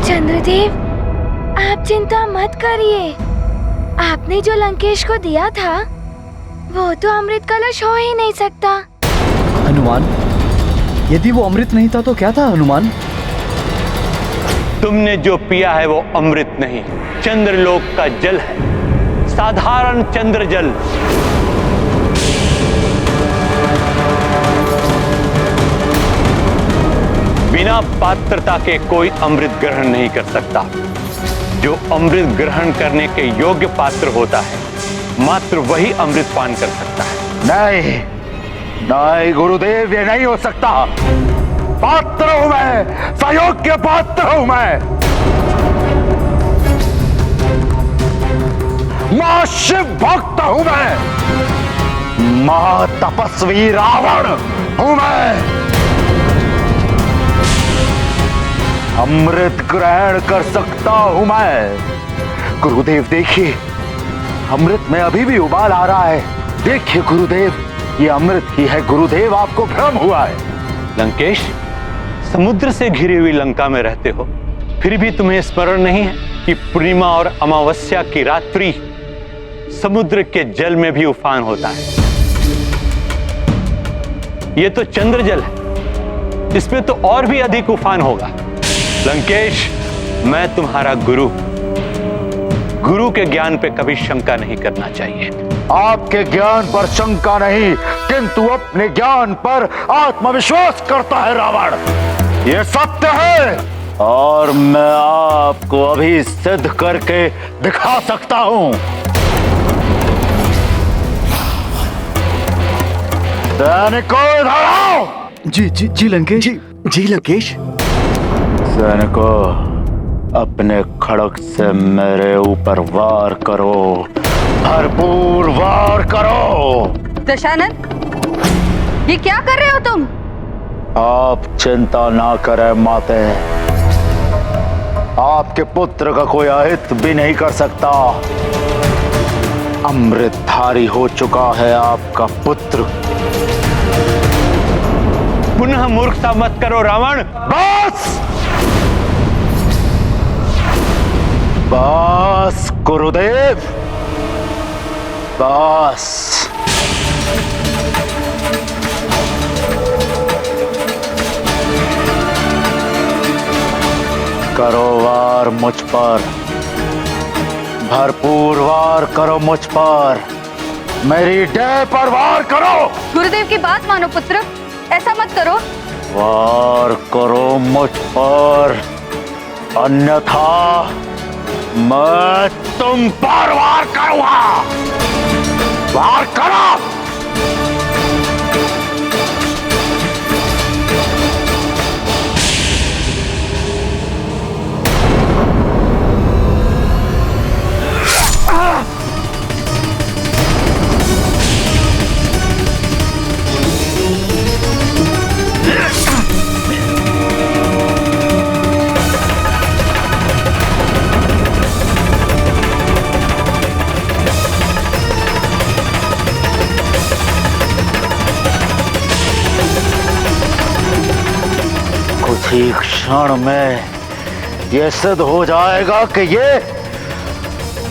चंद्रदेव, आप चिंता मत करिए। आपने जो लंकेश को दिया था वो तो अमृत कलश हो ही नहीं सकता। हनुमान, यदि वो अमृत नहीं था तो क्या था हनुमान? तुमने जो पिया है वो अमृत नहीं, चंद्रलोक का जल है, साधारण चंद्र जल। बिना पात्रता के कोई अमृत ग्रहण नहीं कर सकता। जो अमृत ग्रहण करने के योग्य पात्र होता है, मात्र वही अमृत पान कर सकता है। नहीं नहीं गुरुदेव, ये नहीं हो सकता। पात्र हूं मैं, सयोग्य पात्र हूं मैं। मां शिव भक्त हूं मैं, महातपस्वी रावण हूं मैं। अमृत ग्रहण कर सकता हूं मैं। गुरुदेव देखिए, अमृत में अभी भी उबाल आ रहा है। देखिए गुरुदेव, ये अमृत ही है। गुरुदेव, आपको भ्रम हुआ है। लंकेश, समुद्र से घिरी हुई लंका में रहते हो, फिर भी तुम्हें स्मरण नहीं है कि पूर्णिमा और अमावस्या की रात्रि समुद्र के जल में भी उफान होता है। यह तो चंद्र जल है, इसमें तो और भी अधिक उफान होगा। लंकेश, मैं तुम्हारा गुरु के ज्ञान पे कभी शंका नहीं करना चाहिए। आपके ज्ञान पर शंका नहीं, किंतु अपने ज्ञान पर आत्मविश्वास करता है रावण। यह सत्य है और मैं आपको अभी सिद्ध करके दिखा सकता हूं। सैनिकों, इधर आओ। जी लंकेश। जी लंकेश। सैनिकों, अपने खड़ग से मेरे ऊपर वार करो, भरपूर वार करो। दशानन, ये क्या कर रहे हो तुम? आप चिंता ना करें माते, आपके पुत्र का कोई अहित भी नहीं कर सकता। अमृतधारी हो चुका है आपका पुत्र। पुनः मूर्खता मत करो रावण। बस गुरुदेव, बस। करो वार मुझ पर, भरपूर वार करो मुझ पर, मेरी डेह पर वार करो। गुरुदेव की बात मानो पुत्र, ऐसा मत करो। वार करो मुझ पर, अन्यथा मैं तुम पर वार करूंगा। वार करो। ही क्षण में यह सिद्ध हो जाएगा कि ये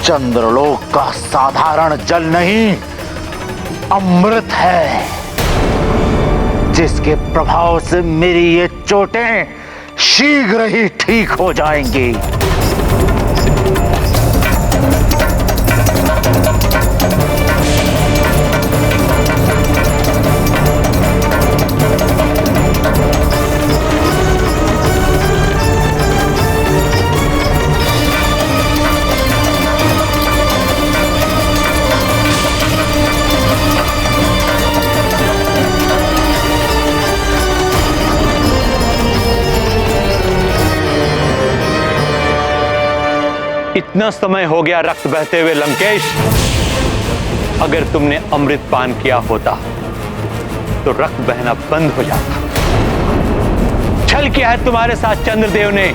चंद्रलोक का साधारण जल नहीं, अमृत है, जिसके प्रभाव से मेरी ये चोटें शीघ्र ही ठीक हो जाएंगी। इतना समय हो गया रक्त बहते हुए लंकेश, अगर तुमने अमृत पान किया होता तो रक्त बहना बंद हो जाता। छल किया है तुम्हारे साथ चंद्रदेव ने।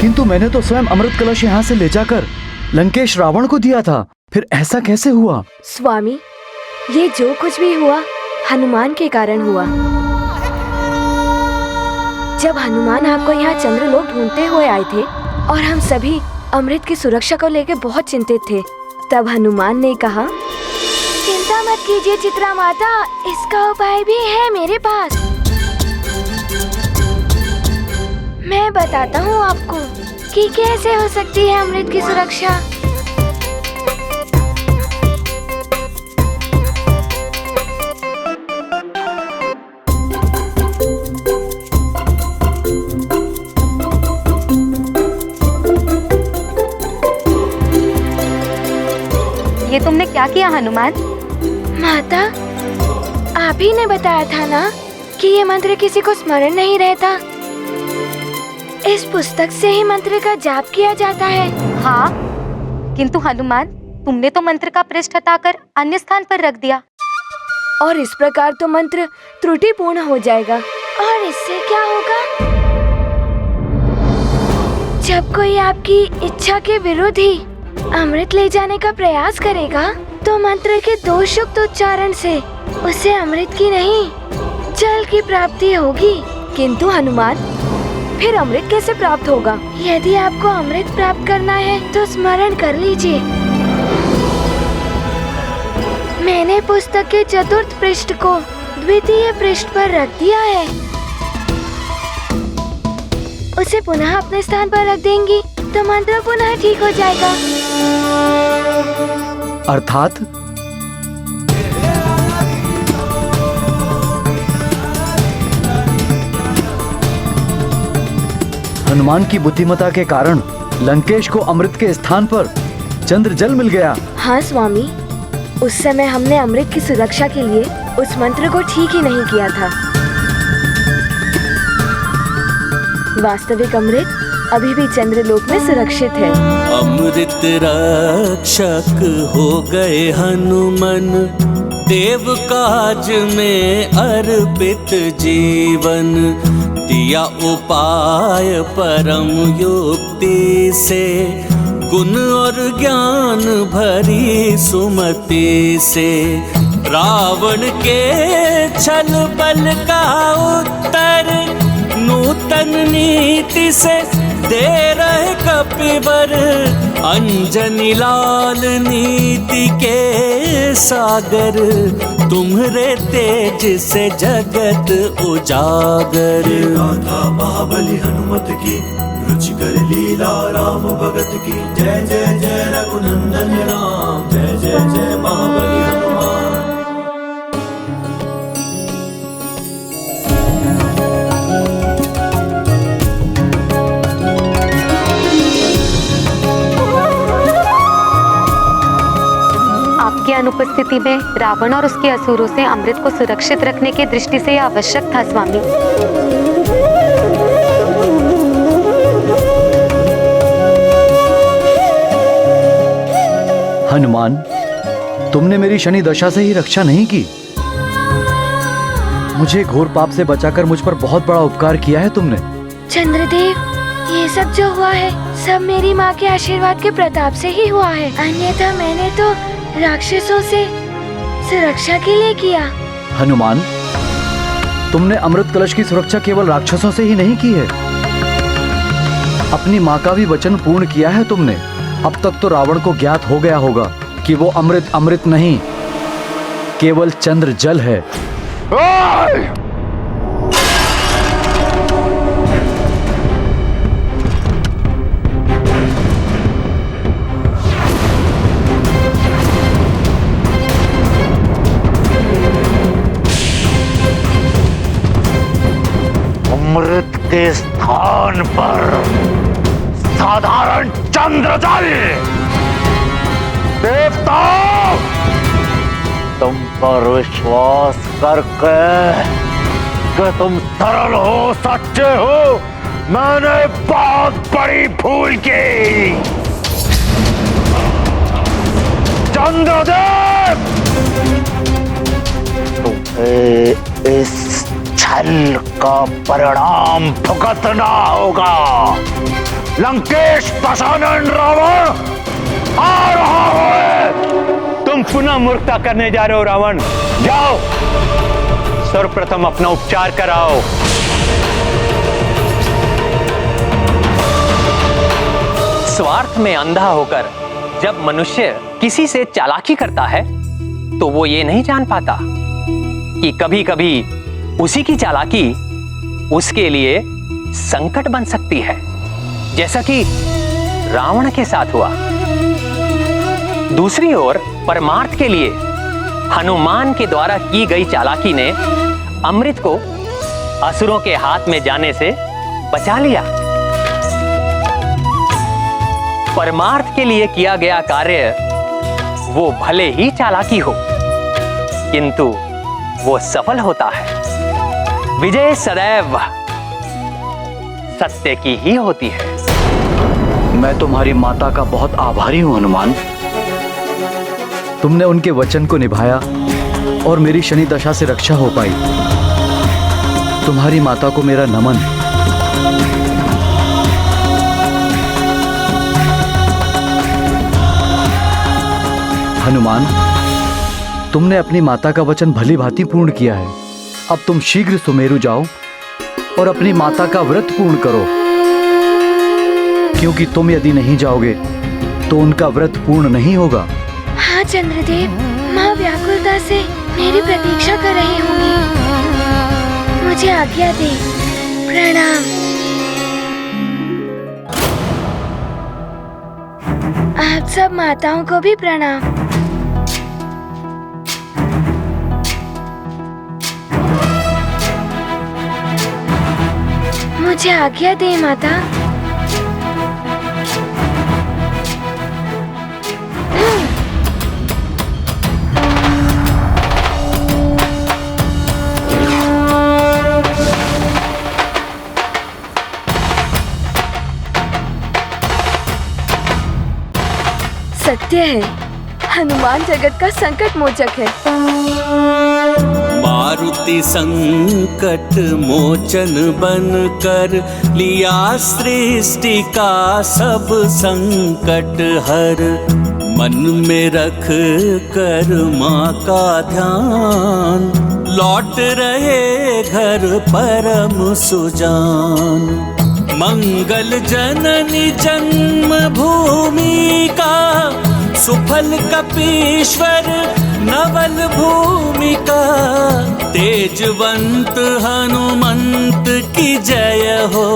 किंतु मैंने तो स्वयं अमृत कलश यहाँ से ले जाकर लंकेश रावण को दिया था, फिर ऐसा कैसे हुआ? स्वामी, ये जो कुछ भी हुआ हनुमान के कारण हुआ। जब हनुमान आपको यहाँ चंद्रलोक ढूंढते हुए आए थे और हम सभी अमृत की सुरक्षा को लेकर बहुत चिंतित थे, तब हनुमान ने कहा, चिंता मत कीजिए चित्रा माता, इसका उपाय भी है मेरे पास। मैं बताता हूँ आपको कि कैसे हो सकती है अमृत की सुरक्षा। ये तुमने क्या किया हनुमान? माता, आप ही ने बताया था ना कि ये मंत्र किसी को स्मरण नहीं रहता। इस पुस्तक से ही मंत्र का जाप किया जाता है। हाँ, किंतु हनुमान, तुमने तो मंत्र का पृष्ठ हटाकर अन्य स्थान पर रख दिया। और इस प्रकार तो मंत्र त्रुटिपूर्ण हो जाएगा। और इससे क्या होगा? जब कोई आपकी इच्छा के विरुद्ध ही अमृत ले जाने का प्रयास करेगा, तो मंत्र के दोषयुक्त उच्चारण से उसे अमृत की नहीं, जल की प्राप्ति होगी। किंतु हनुमान, फिर अमृत कैसे प्राप्त होगा? यदि आपको अमृत प्राप्त करना है तो स्मरण कर लीजिए। मैंने पुस्तक के चतुर्थ पृष्ठ को द्वितीय पृष्ठ पर रख दिया है। उसे पुनः अपने स्थान पर रख देंगी तो मंत्र पुनः ठीक हो जाएगा। अर्थात हनुमान की बुद्धिमत्ता के कारण लंकेश को अमृत के स्थान पर चंद्र जल मिल गया। हाँ स्वामी, उस समय हमने अमृत की सुरक्षा के लिए उस मंत्र को ठीक ही नहीं किया था। वास्तविक अमृत अभी भी चंद्रलोक में सुरक्षित है। अमृत रक्षक हो गए हनुमान, देव काज में अर्पित जीवन। दिया उपाय परम युक्ति से, गुण और ज्ञान भरी सुमति से। रावण के छल बल का उत्तर नूतन नीति से दे रहे कपिवर। अंजनी लाल नीति के सागर, तुम्हारे तेज से जगत उजागर। गाथा महाबली हनुमत की, रुचिकर लीला राम भगत की। जय जय जय रघुनंदन राम, जय जय जय महाबली हनुमान। आपकी अनुपस्थिति में रावण और उसके असुरों से अमृत को सुरक्षित रखने की दृष्टि से यह आवश्यक था स्वामी। हनुमान, तुमने मेरी शनि दशा से ही रक्षा नहीं की। मुझे घोर पाप से बचाकर मुझ पर बहुत बड़ा उपकार किया है तुमने। चंद्रदेव, ये सब जो हुआ है सब मेरी माँ के आशीर्वाद के प्रताप से ही हुआ है। अन्यथा मैंने तो राक्षसों से सुरक्षा के लिए किया। हनुमान, तुमने अमृत कलश की सुरक्षा केवल राक्षसों से ही नहीं की है, अपनी माँ का भी वचन पूर्ण किया है तुमने। अब तक तो रावण को ज्ञात हो गया होगा कि वो अमृत नहीं, केवल चंद्र जल है। अमृत के स्थान पर साधारण चंद्र जल। देवता, तुम पर विश्वास करके कि तुम सरल हो, सच्चे हो, मैंने बहुत बड़ी भूल की। चंद्रदेव, तुम्हें इस छल का परिणाम भुगतना होगा। लंकेश दशानन रावण आ रहा है। तुम पुनः मूर्खता करने जा रहे हो रावण। जाओ, सर्वप्रथम अपना उपचार कराओ। स्वार्थ में अंधा होकर जब मनुष्य किसी से चालाकी करता है तो वो ये नहीं जान पाता कि कभी कभी उसी की चालाकी उसके लिए संकट बन सकती है, जैसा कि रावण के साथ हुआ। दूसरी ओर परमार्थ के लिए हनुमान के द्वारा की गई चालाकी ने अमृत को असुरों के हाथ में जाने से बचा लिया। परमार्थ के लिए किया गया कार्य वो भले ही चालाकी हो, किंतु वो सफल होता है। विजय सदैव सत्य की ही होती है। मैं तुम्हारी माता का बहुत आभारी हूं हनुमान। तुमने उनके वचन को निभाया और मेरी शनि दशा से रक्षा हो पाई। तुम्हारी माता को मेरा नमन। हनुमान, तुमने अपनी माता का वचन भली भांति पूर्ण किया है। अब तुम शीघ्र सुमेरु जाओ और अपनी माता का व्रत पूर्ण करो, क्योंकि तुम यदि नहीं जाओगे तो उनका व्रत पूर्ण नहीं होगा। हाँ चंद्रदेव, माँ व्याकुलता से मेरी प्रतीक्षा कर रही होंगी। मुझे आज्ञा दे। प्रणाम। आप सब माताओं को भी प्रणाम। मुझे आज्ञा दे माता। सत्य है, हनुमान जगत का संकट मोचक है। मारुति संकट मोचन बन कर लिया सृष्टि का सब संकट हर। मन में रख कर माँ का ध्यान, लौट रहे घर परम सुजान। मंगल जननी जन्म भूमि का, सुफल कपीश्वर नवल भूमिका। तेजवंत हनुमंत की जय हो,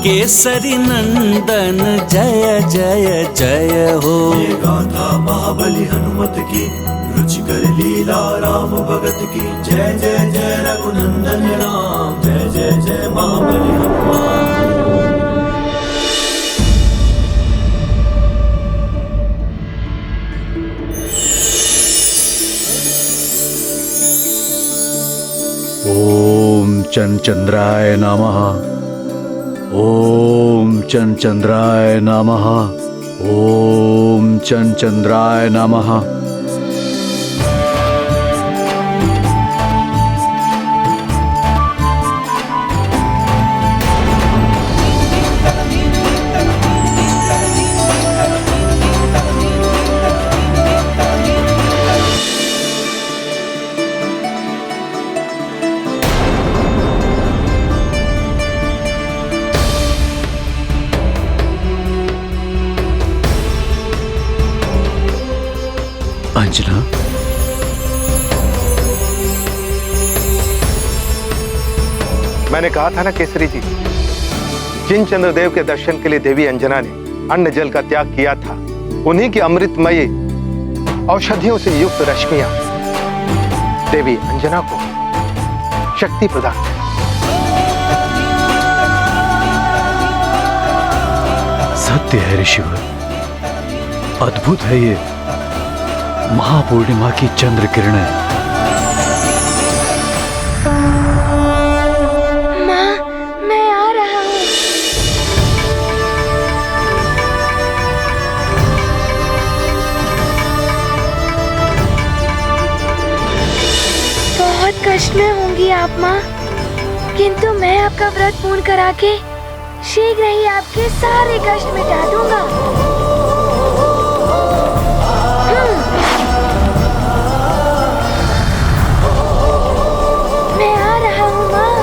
केसरी नंदन जय जय जय हो। ये गाथा महाबली हनुमत की, रुचिकर लीला राम भगत की। जय जय जय रघुनंदन राम, जय जय जय महाबली हनुमान। ओम चंद्राय नमः। ओम चंद्राय नमः। ओम चंद्राय नमः। अंजना, मैंने कहा था ना केसरी जी, जिन चंद्रदेव के दर्शन के लिए देवी अंजना ने अन्न जल का त्याग किया था, उन्हीं की अमृतमयी औषधियों से युक्त रश्मियां देवी अंजना को शक्ति प्रदान करें। सत्य है ऋषिवर, अद्भुत है ये महापूर्णिमा की चंद्र किरणें। माँ, मैं आ रहा हूँ। बहुत कष्ट में होंगी आप माँ, किंतु मैं आपका व्रत पूर्ण करा के शीघ्र ही आपके सारे कष्ट मिटा दूंगा। मैं आ रहा हूँ माँ।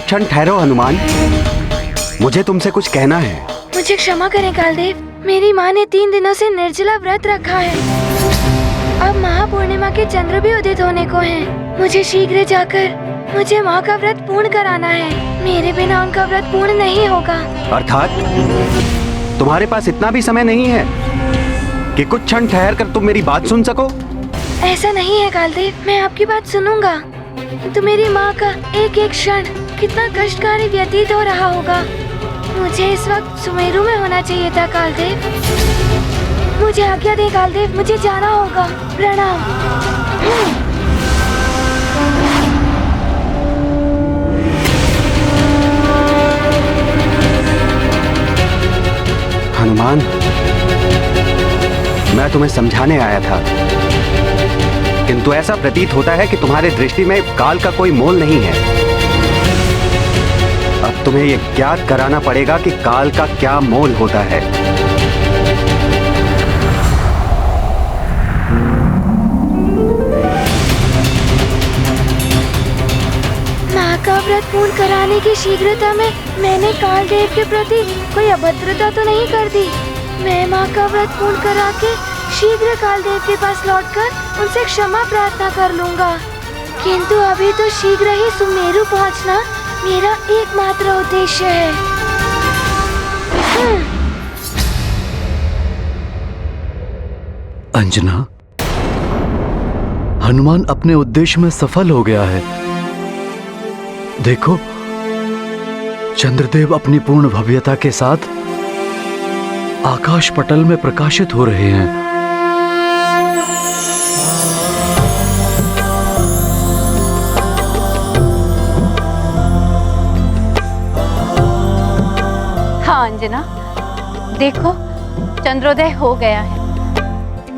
क्षण ठहरो हनुमान, मुझे तुमसे कुछ कहना है। मुझे क्षमा करें कालदेव, मेरी माँ ने 3 दिनों से निर्जला व्रत रखा है। अब महापूर्णिमा के चंद्र भी उदित होने को हैं। मुझे शीघ्र जाकर मुझे माँ का व्रत पूर्ण कराना है। मेरे बिना उनका व्रत पूर्ण नहीं होगा। अर्थात तुम्हारे पास इतना भी समय नहीं है कि कुछ क्षण ठहर कर तुम मेरी बात सुन सको? ऐसा नहीं है कालदेव, मैं आपकी बात सुनूंगा। तो मेरी माँ का एक एक क्षण कितना कष्टकारी व्यतीत हो रहा होगा। मुझे इस वक्त सुमेरु में होना चाहिए था कालदेव। मुझे आज्ञा दे कालदेव, मुझे जाना होगा। प्रणाम। हनुमान, मैं तुम्हें समझाने आया था, किंतु ऐसा प्रतीत होता है कि तुम्हारे दृष्टि में काल का कोई मोल नहीं है। अब तुम्हें यह ज्ञात कराना पड़ेगा कि काल का क्या मोल होता है। माँ का व्रत पूर्ण कराने की शीघ्रता में मैंने कालदेव के प्रति कोई अभद्रता तो नहीं कर दी। मैं माँ का व्रत पूर्ण करा के शीघ्र कालदेव के पास लौटकर उनसे क्षमा प्रार्थना कर लूंगा। किंतु अभी तो शीघ्र ही सुमेरु पहुँचना मेरा एकमात्र उद्देश्य है। अंजना, हनुमान अपने उद्देश्य में सफल हो गया है। देखो, चंद्रदेव अपनी पूर्ण भव्यता के साथ आकाश पटल में प्रकाशित हो रहे हैं। हाँ अंजना, देखो चंद्रोदय हो गया है।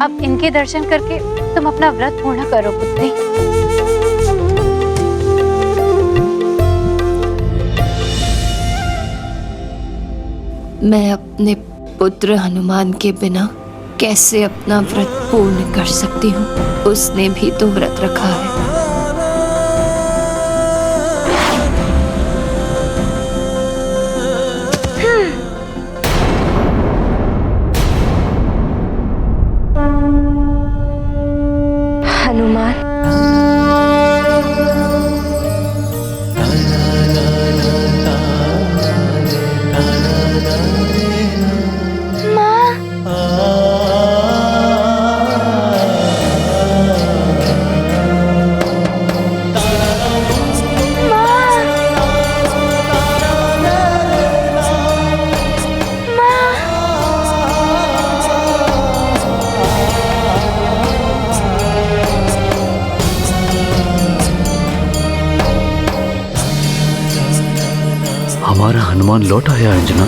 अब इनके दर्शन करके तुम अपना व्रत पूर्ण करो पुत्री। मैं अपने पुत्र हनुमान के बिना कैसे अपना व्रत पूर्ण कर सकती हूँ? उसने भी तो व्रत रखा है। हनुमान, हमारा हनुमान लौट आया अंजना।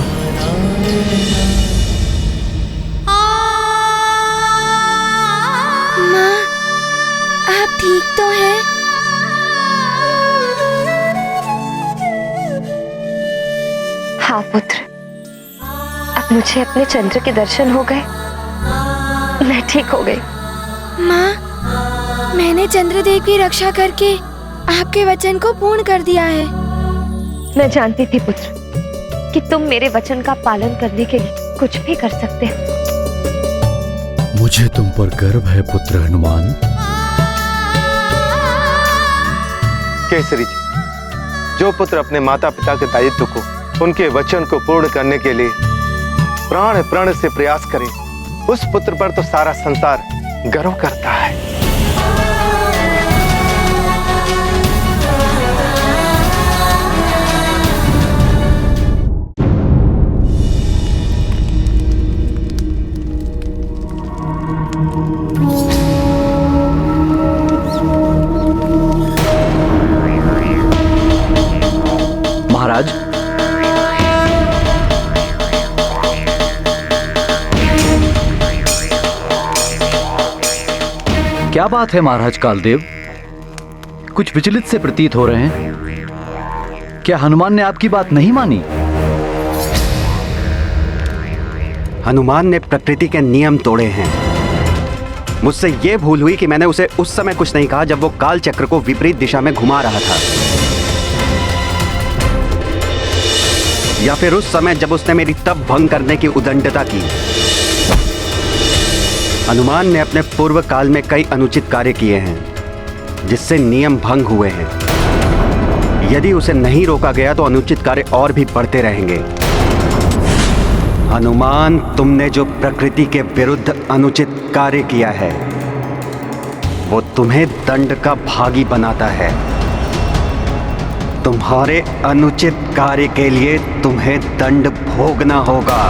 माँ, आप ठीक तो हैं? हाँ पुत्र, अब मुझे अपने चंद्र के दर्शन हो गए। मैं ठीक हो गई। माँ, मैंने चंद्रदेव की रक्षा करके आपके वचन को पूर्ण कर दिया है। मैं जानती थी पुत्र कि तुम मेरे वचन का पालन करने के लिए कुछ भी कर सकते हो। मुझे तुम पर गर्व है पुत्र हनुमान। केसरी जी, जो पुत्र अपने माता पिता के दायित्व को, उनके वचन को पूर्ण करने के लिए प्राण प्रण से प्रयास करे, उस पुत्र पर तो सारा संसार गर्व करता है। महाराज, क्या बात है महाराज कालदेव? कुछ विचलित से प्रतीत हो रहे हैं। क्या हनुमान ने आपकी बात नहीं मानी? हनुमान ने प्रकृति के नियम तोड़े हैं। मुझसे यह भूल हुई कि मैंने उसे उस समय कुछ नहीं कहा जब वो काल चक्र को विपरीत दिशा में घुमा रहा था। या फिर उस समय जब उसने मेरी तप भंग करने की उदंडता की। हनुमान ने अपने पूर्व काल में कई अनुचित कार्य किए हैं जिससे नियम भंग हुए हैं। यदि उसे नहीं रोका गया तो अनुचित कार्य और भी बढ़ते रहेंगे। हनुमान, तुमने जो प्रकृति के विरुद्ध अनुचित कार्य किया है वो तुम्हें दंड का भागी बनाता है। तुम्हारे अनुचित कार्य के लिए तुम्हें दंड भोगना होगा।